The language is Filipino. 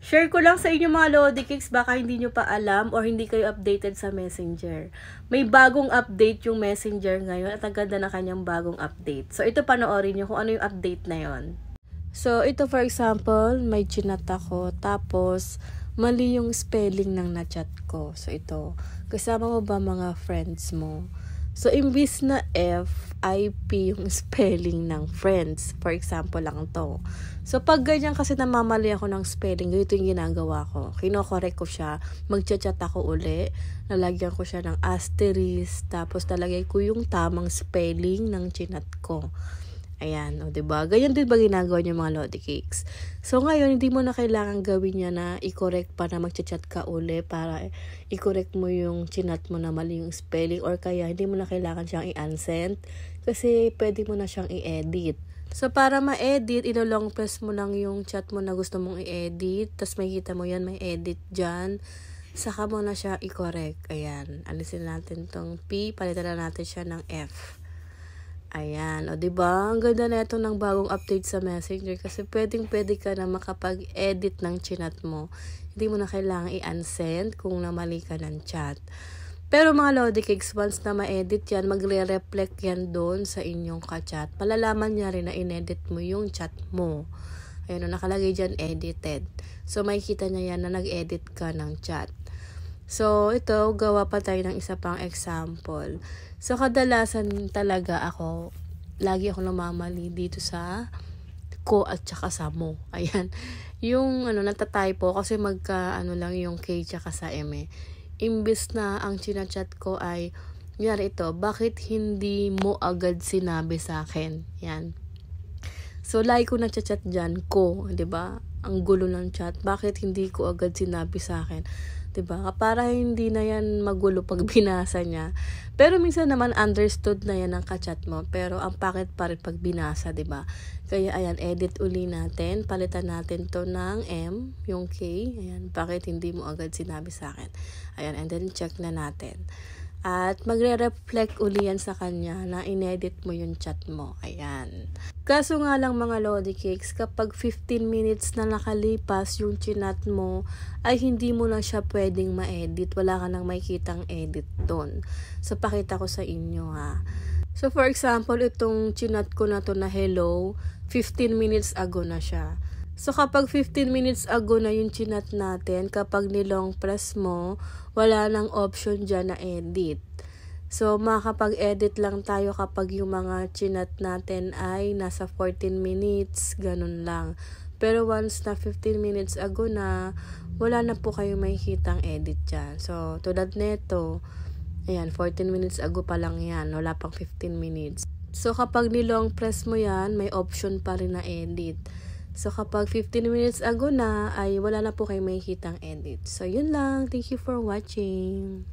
Share ko lang sa inyo mga Lodi Cakes, baka hindi nyo pa alam or hindi kayo updated sa Messenger. May bagong update yung Messenger ngayon at ang ganda na kanyang bagong update. So ito panoorin nyo kung ano yung update na yon. So ito for example, may chinat ako tapos mali yung spelling ng na-chat ko. So ito, kasama mo ba mga friends mo? So, imbis na F, I, P yung spelling ng friends. For example lang to. So, pag ganyan kasi namamali ako ng spelling, ganito yung ginagawa ko. Kino-correct ko siya, magchat-chat ako uli, nalagyan ko siya ng asterisk, tapos nalagay ko yung tamang spelling ng chinat ko. Ayan, o diba? Ganyan din ba ginagawa niyo mga Lodi Cakes? So ngayon, hindi mo na kailangan gawin niya na i-correct pa na magchat-chat ka uli para i-correct mo yung chinat mo na mali yung spelling or kaya hindi mo na kailangan siyang i-unsend kasi pwede mo na siyang i-edit. So para ma-edit, ilo-long press mo lang yung chat mo na gusto mong i-edit, tapos makikita mo yan, may edit dyan. Saka mo na siya i-correct. Ayan, alisin natin tong P, palitan na natin siya ng F. Ayan, o diba? Ang ganda na ito ng bagong update sa Messenger kasi pwedeng-pwede ka na makapag-edit ng chinat mo. Hindi mo na kailangan i-unsend kung namali ka ng chat. Pero mga Lodi Cakes, once na ma-edit yan, magre-reflect yan doon sa inyong ka-chat. Malalaman niya rin na in-edit mo yung chat mo. Ayan, nakalagay dyan, edited. So, makikita niya yan na nag-edit ka ng chat. So, ito, gawa pa tayo ng isa pang example. So, kadalasan talaga ako, lagi ako namamali dito sa ko at saka sa mo. Ayan. Yung, natatypo kasi lang yung K tsaka sa M eh. Imbis na ang chinachat ko ay, yari ito, bakit hindi mo agad sinabi sa akin? Yan. So, lagi ko nagchat dyan, ko, di ba? Ang gulo ng chat. Bakit hindi ko agad sinabi sa akin? Diba? Para hindi na yan magulo pag binasa niya. Pero minsan naman understood na yan ang kachat mo. Pero ang pakit pa rin pag binasa, diba? Kaya ayan, edit uli natin. Palitan natin to ng M, yung K. Ayan, bakit hindi mo agad sinabi sa akin? Ayan, and then check na natin. At magre-reflect uli yan sa kanya na inedit mo yung chat mo. Ayan. Kaso nga lang mga Lodi Cakes, kapag 15 minutes na nakalipas yung chinat mo, ay hindi mo na siya pwedeng ma-edit. Wala ka nang makikitang edit doon. So, pakita ko sa inyo ha. So, for example, itong chinat ko na to na hello, 15 minutes ago na siya. So, kapag 15 minutes ago na yung chinat natin, kapag nilong press mo, wala nang option dyan na edit. So, makakapag-edit lang tayo kapag yung mga chinat natin ay nasa 14 minutes, ganun lang. Pero once na 15 minutes ago na, wala na po kayong makikitang edit dyan. So, tulad neto, ayan, 14 minutes ago pa lang yan, wala pang 15 minutes. So, kapag nilong press mo yan, may option pa rin na edit. So, kapag 15 minutes ago na, ay wala na po kayo makikitang edit. So, yun lang. Thank you for watching.